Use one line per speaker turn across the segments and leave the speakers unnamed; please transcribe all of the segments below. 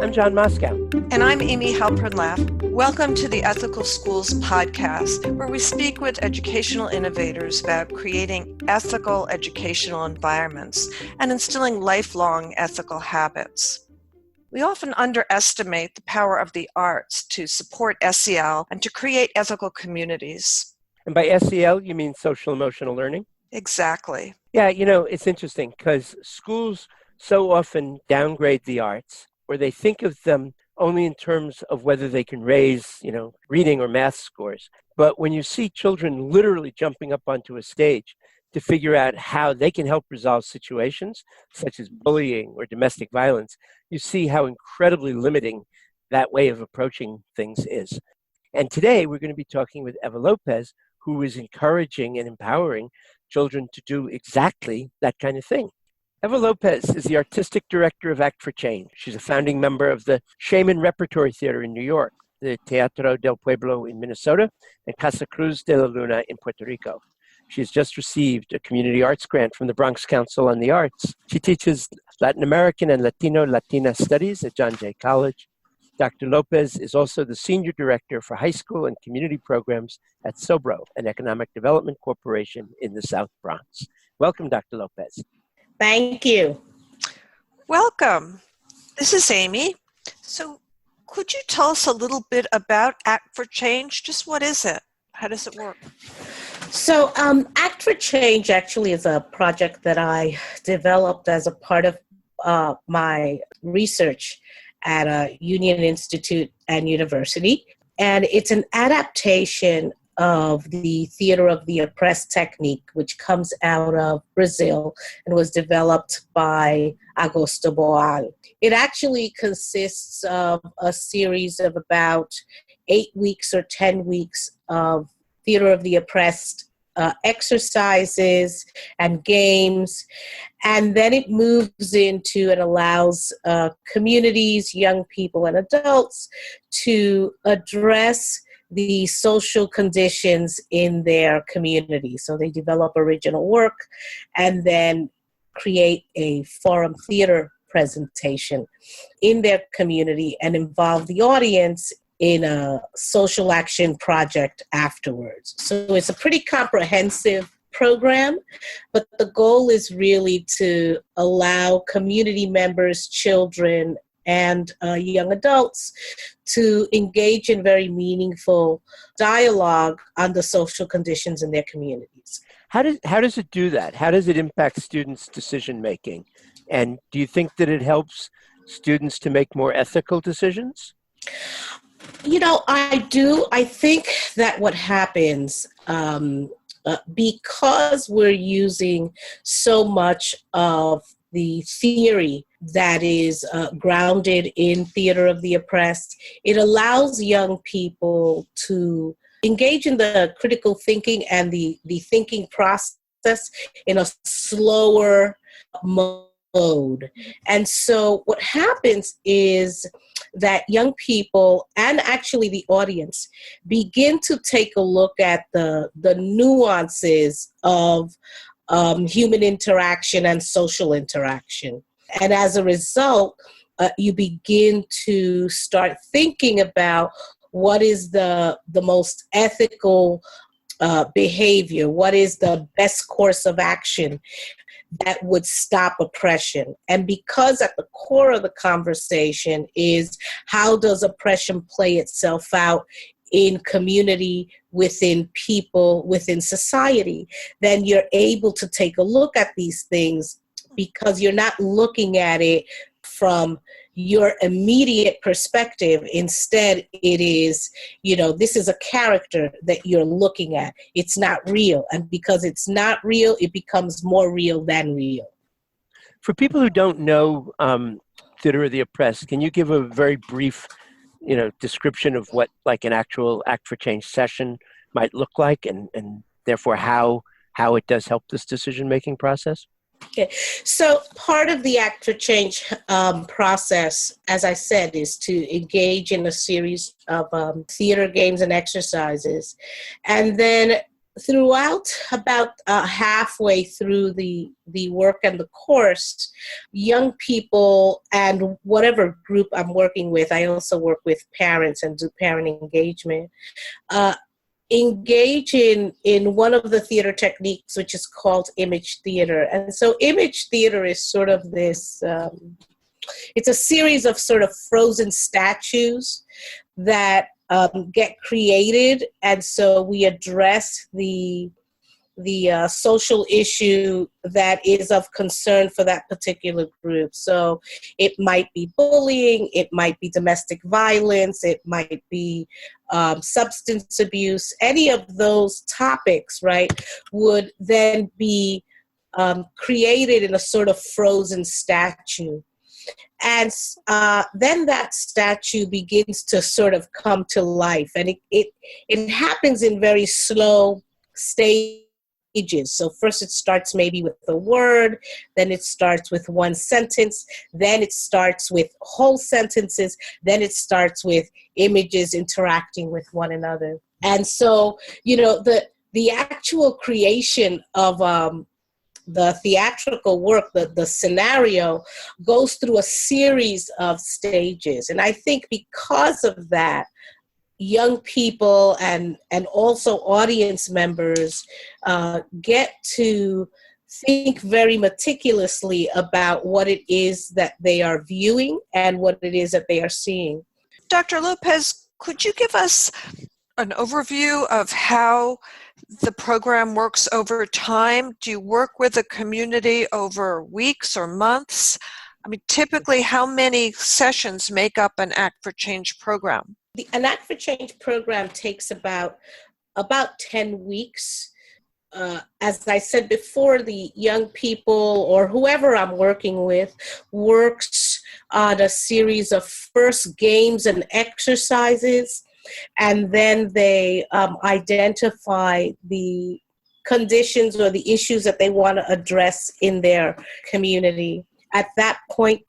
I'm John Moscow.
And I'm Amy Halpern-Laff. Welcome to the Ethical Schools podcast, where we speak with educational innovators about creating ethical educational environments and instilling lifelong ethical habits. We often underestimate the power of the arts to support SEL and to create ethical communities.
And by SEL, you mean social emotional learning?
Exactly.
Yeah, it's interesting because schools so often downgrade the arts, or they think of them only in terms of whether they can raise, reading or math scores. But when you see children literally jumping up onto a stage to figure out how they can help resolve situations such as bullying or domestic violence, you see how incredibly limiting that way of approaching things is. And today we're going to be talking with Eva Lopez, who is encouraging and empowering children to do exactly that kind of thing. Eva Lopez is the artistic director of Act4Change. She's a founding member of the Shaman Repertory Theater in New York, the Teatro del Pueblo in Minnesota, and Casa Cruz de la Luna in Puerto Rico. She has just received a community arts grant from the Bronx Council on the Arts. She teaches Latin American and Latina studies at John Jay College. Dr. Lopez is also the senior director for high school and community programs at Sobro, an economic development corporation in the South Bronx. Welcome, Dr. Lopez.
Thank you.
Welcome. This is Amy. So could you tell us a little bit about Act4Change? Just what is it? How does it work?
So Act4Change actually is a project that I developed as a part of my research at a Union Institute and University. And it's an adaptation of the theater of the oppressed technique, which comes out of Brazil and was developed by Augusto Boal. It actually consists of a series of about 8 weeks or 10 weeks of theater of the oppressed exercises and games, and then it moves into and allows communities, young people, and adults to address the social conditions in their community. So they develop original work and then create a forum theater presentation in their community and involve the audience in a social action project afterwards. So it's a pretty comprehensive program, but the goal is really to allow community members, children, and young adults to engage in very meaningful dialogue on the social conditions in their communities.
How does it do that? How does it impact students' decision making? And do you think that it helps students to make more ethical decisions?
I do. I think that what happens, because we're using so much of the theory that is grounded in theater of the oppressed, it allows young people to engage in the critical thinking and the thinking process in a slower mode. And so what happens is that young people and actually the audience begin to take a look at the nuances of human interaction and social interaction. And as a result, you begin to start thinking about what is the most ethical behavior, what is the best course of action that would stop oppression. And because at the core of the conversation is how does oppression play itself out in community, within people, within society, then you're able to take a look at these things because you're not looking at it from your immediate perspective. Instead, it is, this is a character that you're looking at. It's not real. And because it's not real, it becomes more real than real.
For people who don't know theater of the oppressed, can you give a very brief description of what like an actual Act4Change session might look like and therefore how it does help this decision-making process?
Okay, so part of the Act4Change process, as I said, is to engage in a series of theater games and exercises. And then throughout about halfway through the work and the course, young people and whatever group I'm working with, I also work with parents and do parent engagement, engage in one of the theater techniques, which is called image theater. And so image theater is sort of this, it's a series of sort of frozen statues that get created, and so we address the social issue that is of concern for that particular group. So it might be bullying, it might be domestic violence, it might be substance abuse. Any of those topics, right, would then be created in a sort of frozen statue. And then that statue begins to sort of come to life. And it happens in very slow stages. So first it starts maybe with a word, then it starts with one sentence, then it starts with whole sentences, then it starts with images interacting with one another. And so, you know, the actual creation of the theatrical work, the scenario, goes through a series of stages. And I think because of that, young people and also audience members get to think very meticulously about what it is that they are viewing and what it is that they are seeing.
Dr. Lopez, could you give us an overview of how the program works over time? Do you work with a community over weeks or months? I mean, typically, how many sessions make up an Act4Change program?
An Act4Change program takes about 10 weeks. As I said before, the young people or whoever I'm working with works on a series of first games and exercises, and then they identify the conditions or the issues that they want to address in their community. At that point,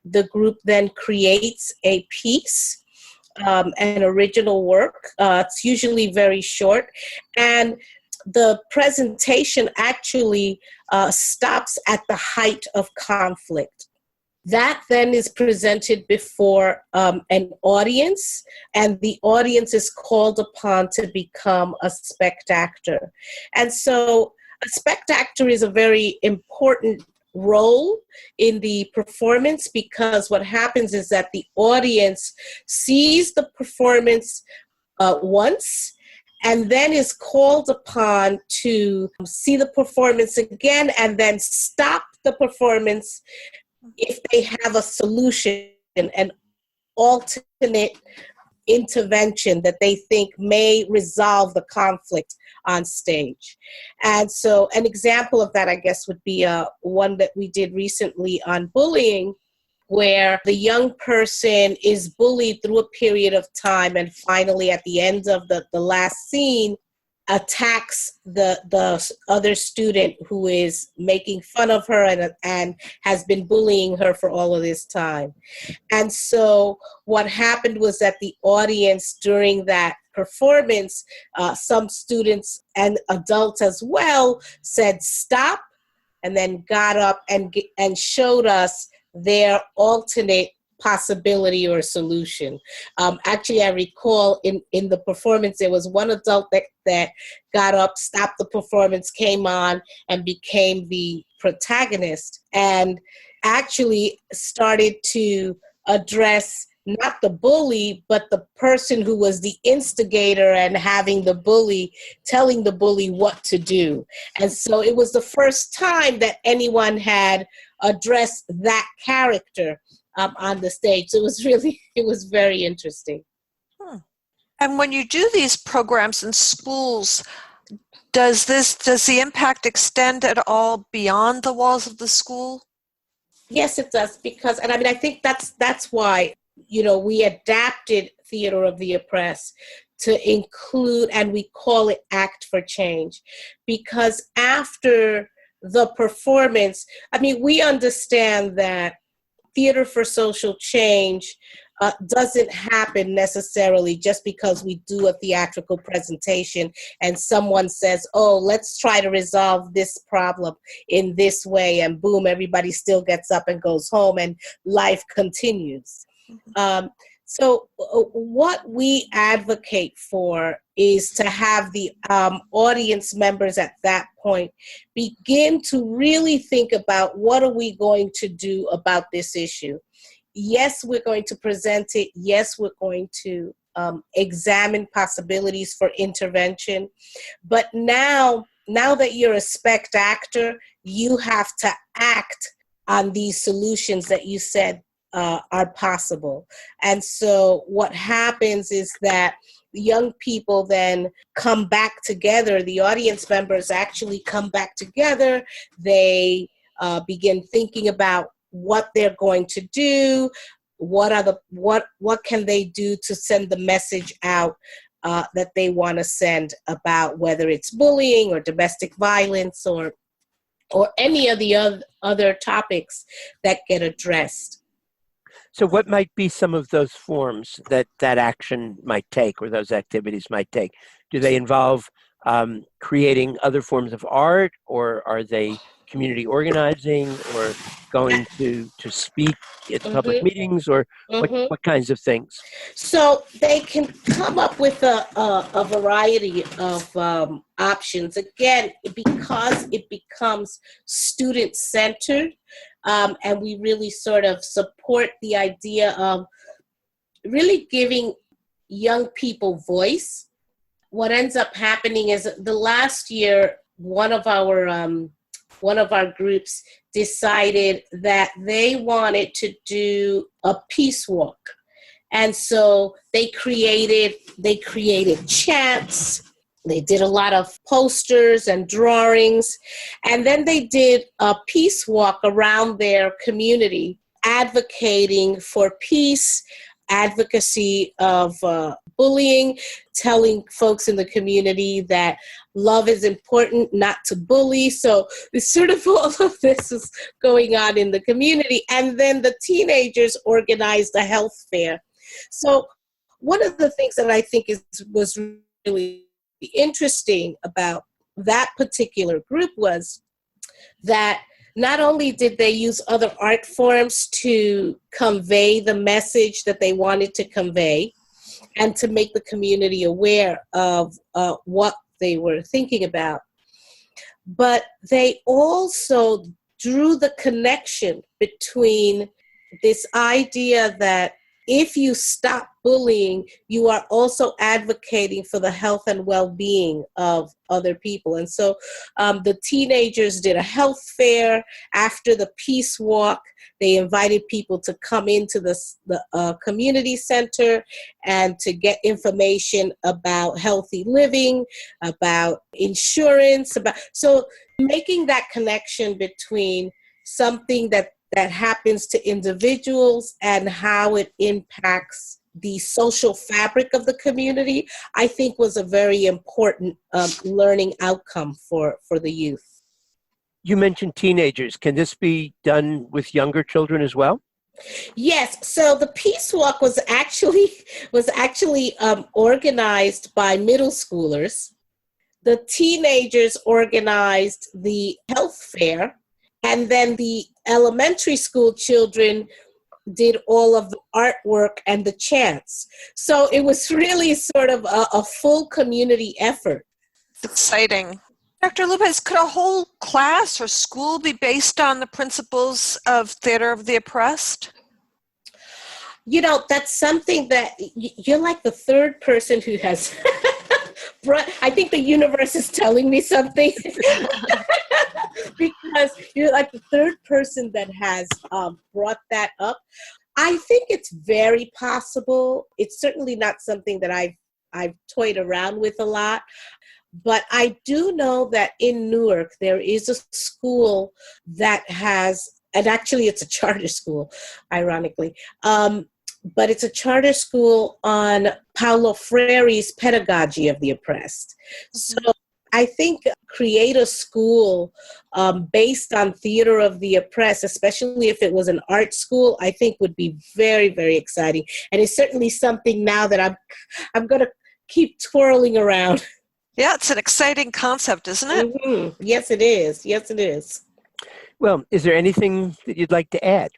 the group then creates a piece, an original work. It's usually very short, and the presentation actually stops at the height of conflict. That then is presented before an audience, and the audience is called upon to become a spect-actor. And so a spect-actor is a very important role in the performance, because what happens is that the audience sees the performance once, and then is called upon to see the performance again and then stop the performance if they have a solution, an alternate intervention that they think may resolve the conflict on stage. And so an example of that, I guess, would be one that we did recently on bullying, where the young person is bullied through a period of time, and finally at the end of the last scene attacks the other student who is making fun of her and has been bullying her for all of this time. And so what happened was that the audience during that performance, some students and adults as well, said stop, and then got up and showed us their alternate possibility or solution. Actually, I recall in the performance, there was one adult that got up, stopped the performance, came on, and became the protagonist, and actually started to address not the bully, but the person who was the instigator and having the bully, telling the bully what to do. And so it was the first time that anyone had addressed that character on the stage. So it was very interesting.
And when you do these programs in schools, does the impact extend at all beyond the walls of the school?
Yes, it does, because, and I mean, I think that's why, you know, we adapted Theater of the Oppressed to include, and we call it Act4Change, because after the performance, I mean, we understand that Theater for Social Change doesn't happen necessarily just because we do a theatrical presentation and someone says, oh, let's try to resolve this problem in this way, and boom, everybody still gets up and goes home and life continues. So what we advocate for is to have the audience members at that point begin to really think about, what are we going to do about this issue? Yes, we're going to present it. Yes, we're going to examine possibilities for intervention. But now that you're a spect-actor, you have to act on these solutions that you said are possible. And so what happens is that young people then come back together. The audience members actually come back together. They begin thinking about what they're going to do, what can they do to send the message out that they want to send about whether it's bullying or domestic violence or any of the other topics that get addressed.
So what might be some of those forms that action might take, or those activities might take? Do they involve creating other forms of art, or are they community organizing, or going to speak at public meetings, or what kinds of things? So
they can come up with a variety of options. Again, because it becomes student-centered, and we really sort of support the idea of really giving young people voice. What ends up happening is the last year, one of our groups decided that they wanted to do a peace walk. And so they created chants. They did a lot of posters and drawings. And then they did a peace walk around their community, advocating for peace, advocacy of bullying, telling folks in the community that love is important, not to bully. So it's sort of all of this is going on in the community. And then the teenagers organized a health fair. So one of the things that I think was really interesting about that particular group was that not only did they use other art forms to convey the message that they wanted to convey and to make the community aware of what they were thinking about, but they also drew the connection between this idea that if you stop bullying, you are also advocating for the health and well-being of other people. And so the teenagers did a health fair. After the peace walk, they invited people to come into the community center and to get information about healthy living, about insurance, so making that connection between something that happens to individuals and how it impacts the social fabric of the community, I think was a very important learning outcome for the youth.
You mentioned teenagers. Can this be done with younger children as well?
Yes. So the Peace Walk was actually organized by middle schoolers. The teenagers organized the health fair, and then the elementary school children did all of the artwork and the chants. So it was really sort of a full community effort.
It's exciting. Dr. Lopez, could a whole class or school be based on the principles of Theater of the Oppressed?
You know, that's something that you're like the third person who has I think the universe is telling me something. Because you're like the third person that has brought that up. I think it's very possible. It's certainly not something that I've toyed around with a lot. But I do know that in Newark, there is a school that has, and actually it's a charter school, ironically, but it's a charter school on Paulo Freire's pedagogy of the oppressed. So I think create a school based on theater of the oppressed, especially if it was an art school, I think would be very, very exciting. And it's certainly something now that I'm going to keep twirling around.
Yeah, it's an exciting concept, isn't it?
Mm-hmm. Yes, it is. Yes, it is.
Well, is there anything that you'd like to add?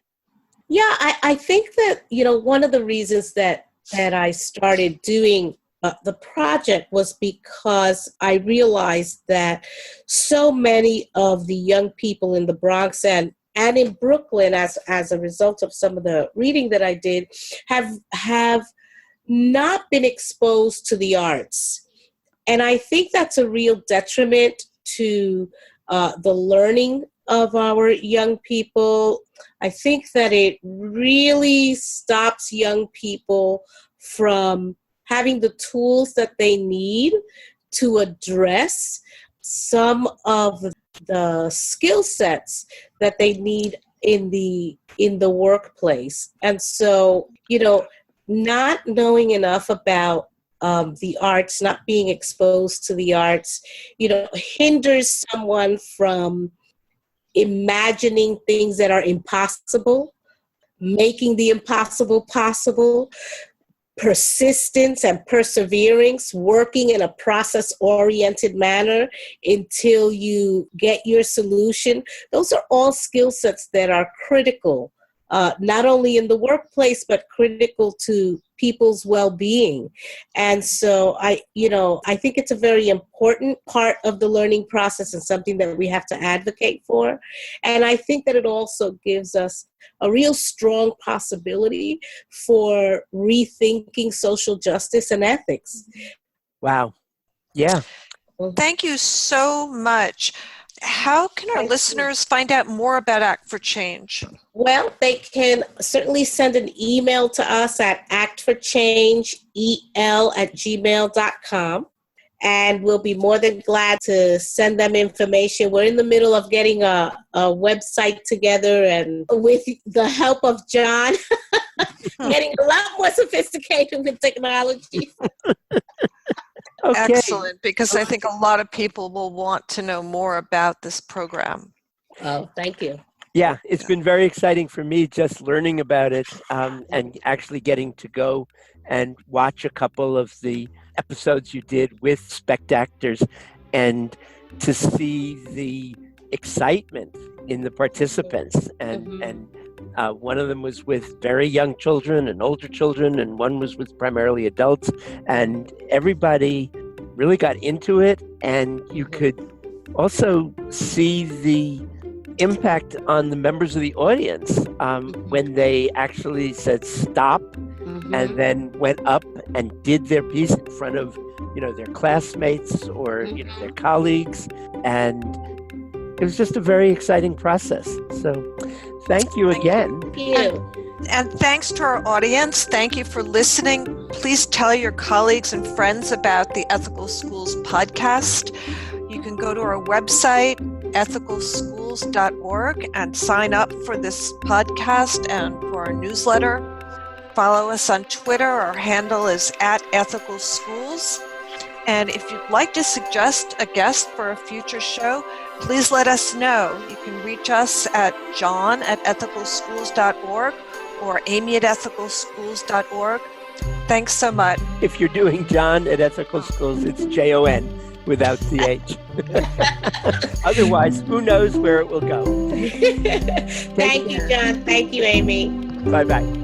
Yeah, I think that, one of the reasons that I started doing the project was because I realized that so many of the young people in the Bronx and in Brooklyn, as a result of some of the reading that I did, have not been exposed to the arts. And I think that's a real detriment to the learning of our young people. I think that it really stops young people from having the tools that they need to address some of the skill sets that they need in the workplace. And so, not knowing enough about the arts, not being exposed to the arts, hinders someone from imagining things that are impossible, making the impossible possible, persistence and perseverance, working in a process-oriented manner until you get your solution. Those are all skill sets that are critical, not only in the workplace, but critical to people's well-being. And so I think it's a very important part of the learning process and something that we have to advocate for. And I think that it also gives us a real strong possibility for rethinking social justice and ethics.
Wow. Yeah.
Thank you so much. How can our listeners find out more about Act4Change?
Well, they can certainly send an email to us at act4change@gmail.com. And we'll be more than glad to send them information. We're in the middle of getting a website together, and with the help of John, getting a lot more sophisticated with technology.
Okay. Excellent, because I think a lot of people will want to know more about this program.
Oh, thank you.
Yeah, it's been very exciting for me just learning about it and actually getting to go and watch a couple of the episodes you did with spect-actors and to see the excitement in the participants. And one of them was with very young children and older children, and one was with primarily adults. And everybody really got into it, and you could also see the impact on the members of the audience when they actually said stop and then went up and did their piece in front of their classmates or their colleagues, and it was just a very exciting process. So thank you again.
Thank you.
And thanks to our audience. Thank you for listening. Please tell your colleagues and friends about the Ethical Schools podcast. You can go to our website, ethicalschools.org, and sign up for this podcast and for our newsletter. Follow us on Twitter. Our handle is @ethicalschools. And if you'd like to suggest a guest for a future show, please let us know. You can reach us at john@ethicalschools.org or amy@ethicalschools.org. Thanks so much.
If you're doing John at Ethical Schools, it's JON without CH. Otherwise, who knows where it will go.
Thank you, John. Thank you, Amy.
Bye-bye.